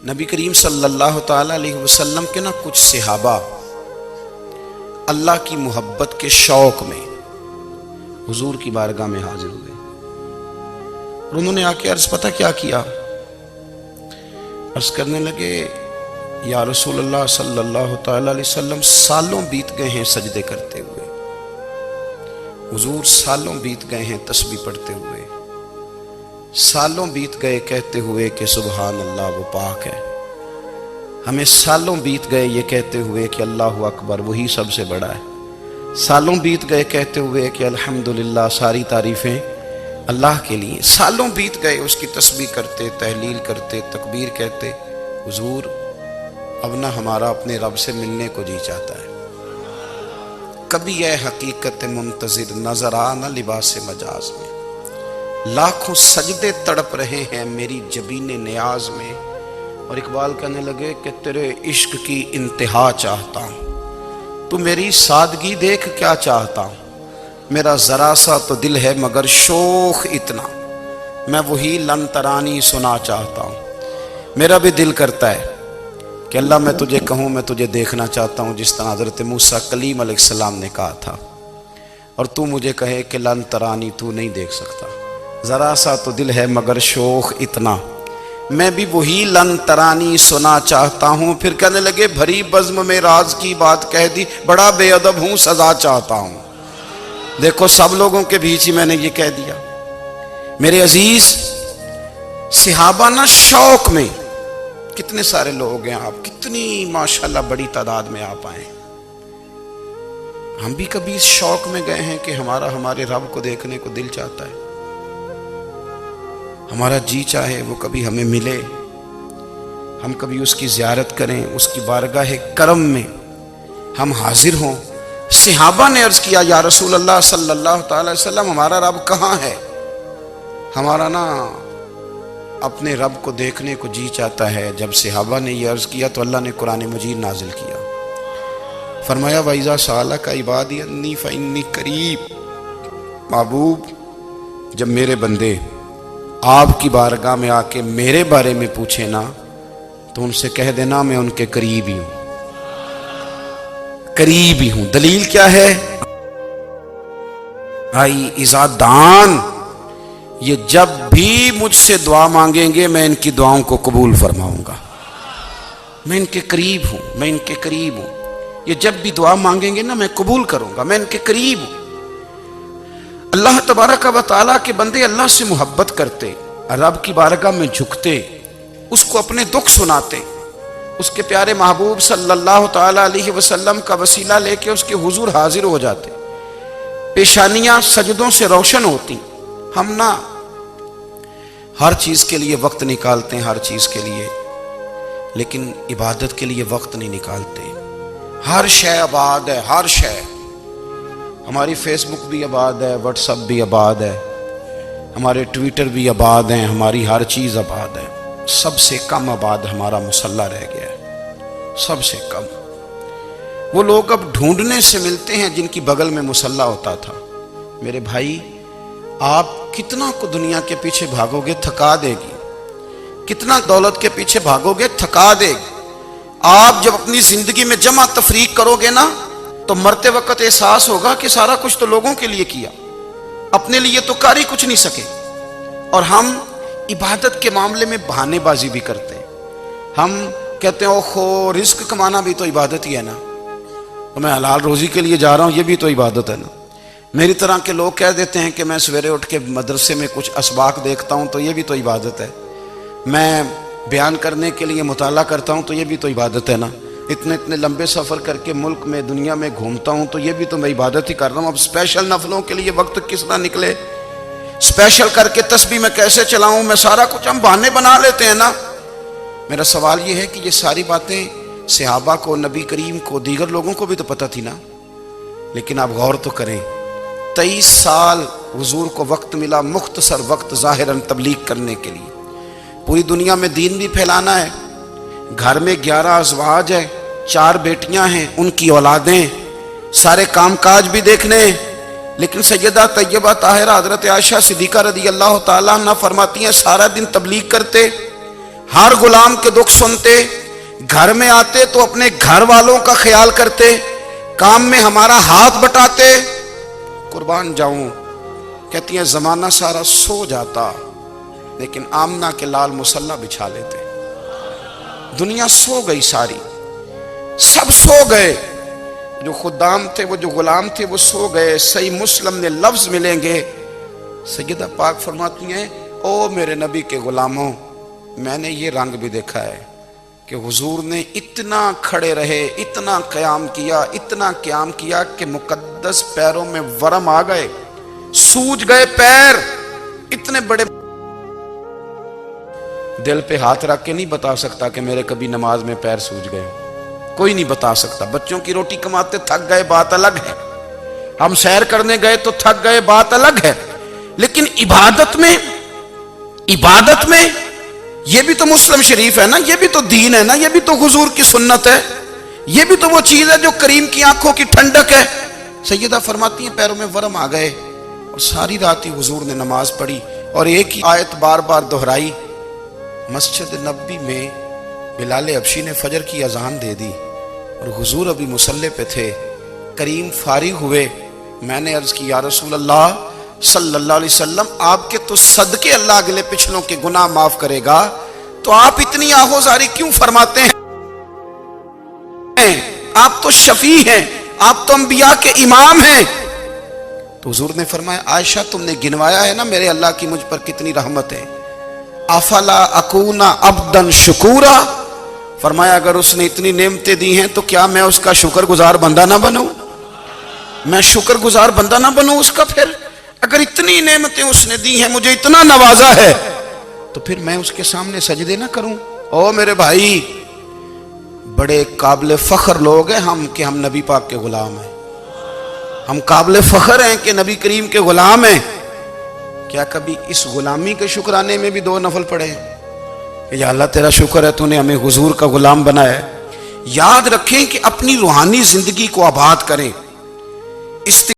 نبی کریم صلی اللہ تعالی علیہ وسلم کے کچھ صحابہ اللہ کی محبت کے شوق میں حضور کی بارگاہ میں حاضر ہوئے اور انہوں نے آ کے عرض پتہ کیا کیا؟ عرض کرنے لگے یا رسول اللہ صلی اللہ تعالی علیہ وسلم سالوں بیت گئے ہیں سجدے کرتے ہوئے، حضور سالوں بیت گئے ہیں تسبیح پڑھتے ہوئے، سالوں بیت گئے کہتے ہوئے کہ سبحان اللہ وہ پاک ہے، ہمیں سالوں بیت گئے یہ کہتے ہوئے کہ اللہ اکبر وہی سب سے بڑا ہے، سالوں بیت گئے کہتے ہوئے کہ الحمدللہ ساری تعریفیں اللہ کے لیے، سالوں بیت گئے اس کی تسبیح کرتے، تحلیل کرتے، تکبیر کہتے۔ حضور اب نہ ہمارا اپنے رب سے ملنے کو جی چاہتا ہے، کبھی یہ حقیقت منتظر نظر آ نہ لباس مجاز میں، لاکھوں سجدے تڑپ رہے ہیں میری جبین نیاز میں، اور اقبال کہنے لگے کہ تیرے عشق کی انتہا چاہتا ہوں، تو میری سادگی دیکھ کیا چاہتا ہوں، میرا ذرا سا تو دل ہے مگر شوخ اتنا، میں وہی لن ترانی سنا چاہتا ہوں۔ میرا بھی دل کرتا ہے کہ اللہ میں تجھے کہوں میں تجھے دیکھنا چاہتا ہوں جس طرح حضرت موسیٰ کلیم علیہ السلام نے کہا تھا، اور تو مجھے کہے کہ لن ترانی تو نہیں دیکھ سکتا، ذرا سا تو دل ہے مگر شوخ اتنا، میں بھی وہی لن ترانی سنا چاہتا ہوں۔ پھر کہنے لگے بھری بزم میں راز کی بات کہہ دی، بڑا بے ادب ہوں سزا چاہتا ہوں۔ دیکھو سب لوگوں کے بیچ ہی میں نے یہ کہہ دیا۔ میرے عزیز صحابہ نہ شوق میں، کتنے سارے لوگ ہیں آپ، کتنی ماشاءاللہ بڑی تعداد میں آپ آئے، ہم بھی کبھی اس شوق میں گئے ہیں کہ ہمارے رب کو دیکھنے کو دل چاہتا ہے، ہمارا جی چاہے وہ کبھی ہمیں ملے، ہم کبھی اس کی زیارت کریں، اس کی بارگاہ کرم میں ہم حاضر ہوں۔ صحابہ نے عرض کیا یا رسول اللہ صلی اللہ تعالی وسلم ہمارا رب کہاں ہے؟ ہمارا نا اپنے رب کو دیکھنے کو جی چاہتا ہے۔ جب صحابہ نے یہ عرض کیا تو اللہ نے قرآن مجید نازل کیا، فرمایا وَإِذَا سَأَلَكَ عِبَادِي عَنِّي فَإِنِّي قَرِيبٌ، محبوب جب میرے بندے آپ کی بارگاہ میں آ کے میرے بارے میں پوچھے نا تو ان سے کہہ دینا میں ان کے قریب ہی ہوں، قریب ہی ہوں۔ دلیل کیا ہے؟ بھائی اذا دان، یہ جب بھی مجھ سے دعا مانگیں گے میں ان کی دعاؤں کو قبول فرماؤں گا، میں ان کے قریب ہوں، میں ان کے قریب ہوں، یہ جب بھی دعا مانگیں گے نا میں قبول کروں گا، میں ان کے قریب ہوں۔ اللہ تبارک و تعالیٰ کے بندے اللہ سے محبت کرتے، رب کی بارگاہ میں جھکتے، اس کو اپنے دکھ سناتے، اس کے پیارے محبوب صلی اللہ تعالی علیہ وسلم کا وسیلہ لے کے اس کے حضور حاضر ہو جاتے، پیشانیاں سجدوں سے روشن ہوتی۔ ہم نہ ہر چیز کے لیے وقت نکالتے ہیں، ہر چیز کے لیے، لیکن عبادت کے لیے وقت نہیں نکالتے۔ ہر شے آباد ہے، ہر شے، ہماری فیس بک بھی آباد ہے، واٹس ایپ بھی آباد ہے، ہمارے ٹویٹر بھی آباد ہیں، ہماری ہر چیز آباد ہے، سب سے کم آباد ہمارا مصلی رہ گیا ہے، سب سے کم۔ وہ لوگ اب ڈھونڈنے سے ملتے ہیں جن کی بغل میں مصلی ہوتا تھا۔ میرے بھائی آپ کتنا کو دنیا کے پیچھے بھاگو گے تھکا دے گی، کتنا دولت کے پیچھے بھاگو گے تھکا دے گی۔ آپ جب اپنی زندگی میں جمع تفریق کرو گے نا تو مرتے وقت احساس ہوگا کہ سارا کچھ تو لوگوں کے لیے کیا، اپنے لیے تو کر ہی کچھ نہیں سکے۔ اور ہم عبادت کے معاملے میں بہانے بازی بھی کرتے ہیں، ہم کہتے ہیں اوہو رزق کمانا بھی تو عبادت ہی ہے نا، تو میں حلال روزی کے لیے جا رہا ہوں یہ بھی تو عبادت ہے نا۔ میری طرح کے لوگ کہہ دیتے ہیں کہ میں سویرے اٹھ کے مدرسے میں کچھ اسباق دیکھتا ہوں تو یہ بھی تو عبادت ہے، میں بیان کرنے کے لیے مطالعہ کرتا ہوں تو یہ بھی تو عبادت ہے نا، اتنے لمبے سفر کر کے ملک میں دنیا میں گھومتا ہوں تو یہ بھی تو میں عبادت ہی کر رہا ہوں۔ اب اسپیشل نفلوں کے لیے وقت کس طرح نکلے، اسپیشل کر کے تسبیح میں کیسے چلاؤں، میں سارا کچھ ہم بہانے بنا لیتے ہیں نا۔ میرا سوال یہ ہے کہ یہ ساری باتیں صحابہ کو، نبی کریم کو، دیگر لوگوں کو بھی تو پتہ تھی نا، لیکن آپ غور تو کریں 23 سال حضور کو وقت ملا، مختصر وقت ظاہراً تبلیغ کرنے کے لیے، پوری دنیا میں دین بھی پھیلانا ہے، گھر میں 11 ازواج ہیں، 4 بیٹیاں ہیں، ان کی اولادیں، سارے کام کاج بھی دیکھنے ہیں، لیکن سیدہ طیبہ طاہرہ حضرت عائشہ صدیقہ رضی اللہ تعالیٰ عنہ فرماتی ہیں سارا دن تبلیغ کرتے، ہر غلام کے دکھ سنتے، گھر میں آتے تو اپنے گھر والوں کا خیال کرتے، کام میں ہمارا ہاتھ بٹاتے۔ قربان جاؤں، کہتی ہیں زمانہ سارا سو جاتا لیکن آمنہ کے لال مصلی بچھا لیتے۔ دنیا سو گئی، ساری سب سو گئے، جو خدام تھے، وہ جو غلام تھے، وہ سو گئے۔ صحیح مسلم میں لفظ ملیں گے، سیدہ پاک فرماتی ہیں او میرے نبی کے غلاموں، میں نے یہ رنگ بھی دیکھا ہے کہ حضور نے اتنا کھڑے رہے، اتنا قیام کیا، اتنا قیام کیا کہ مقدس پیروں میں ورم آ گئے، سوج گئے پیر اتنے بڑے۔ دل پہ ہاتھ رکھ کے نہیں بتا سکتا کہ میرے کبھی نماز میں پیر سوج گئے، کوئی نہیں بتا سکتا۔ بچوں کی روٹی کماتے تھک گئے، بات الگ ہے، ہم سیر کرنے گئے تو تھک گئے، بات الگ ہے، لیکن عبادت میں یہ بھی تو مسلم شریف ہے نا، یہ بھی تو دین ہے نا، یہ بھی تو حضور کی سنت ہے، یہ بھی تو وہ چیز ہے جو کریم کی آنکھوں کی ٹھنڈک ہے۔ سیدہ فرماتی ہیں پیروں میں ورم آ گئے، اور ساری رات ہی حضور نے نماز پڑھی اور ایک ہی آیت بار بار دہرائی۔ مسجد نبوی میں بلال حبشی نے فجر کی اذان دے دی اور حضور ابھی مصلی پہ تھے، کریم فارغ ہوئے۔ میں نے عرض کی یا رسول اللہ صلی اللہ علیہ وسلم، آپ کے تو صدقے اللہ اگلے پچھلوں کے گناہ معاف کرے گا، تو آپ اتنی آہوزاری کیوں فرماتے ہیں؟ آپ تو شفیع ہیں، آپ تو انبیاء کے امام ہیں۔ تو حضور نے فرمایا عائشہ تم نے گنوایا ہے نا میرے اللہ کی مجھ پر کتنی رحمت ہے، افلا اکون عبدا شکورا، فرمایا اگر اس نے اتنی نعمتیں دی ہیں تو کیا میں اس کا شکر گزار بندہ نہ بنوں؟ میں شکر گزار بندہ نہ بنوں اس کا؟ پھر اگر اتنی نعمتیں اس نے دی ہیں، مجھے اتنا نوازا ہے، تو پھر میں اس کے سامنے سجدے نہ کروں؟ او میرے بھائی، بڑے قابل فخر لوگ ہیں ہم کہ ہم نبی پاک کے غلام ہیں، ہم قابل فخر ہیں کہ نبی کریم کے غلام ہیں۔ کیا کبھی اس غلامی کے شکرانے میں بھی دو نفل پڑھے کہ یا اللہ تیرا شکر ہے تو نے ہمیں حضور کا غلام بنایا ہے؟ یاد رکھیں کہ اپنی روحانی زندگی کو آباد کریں۔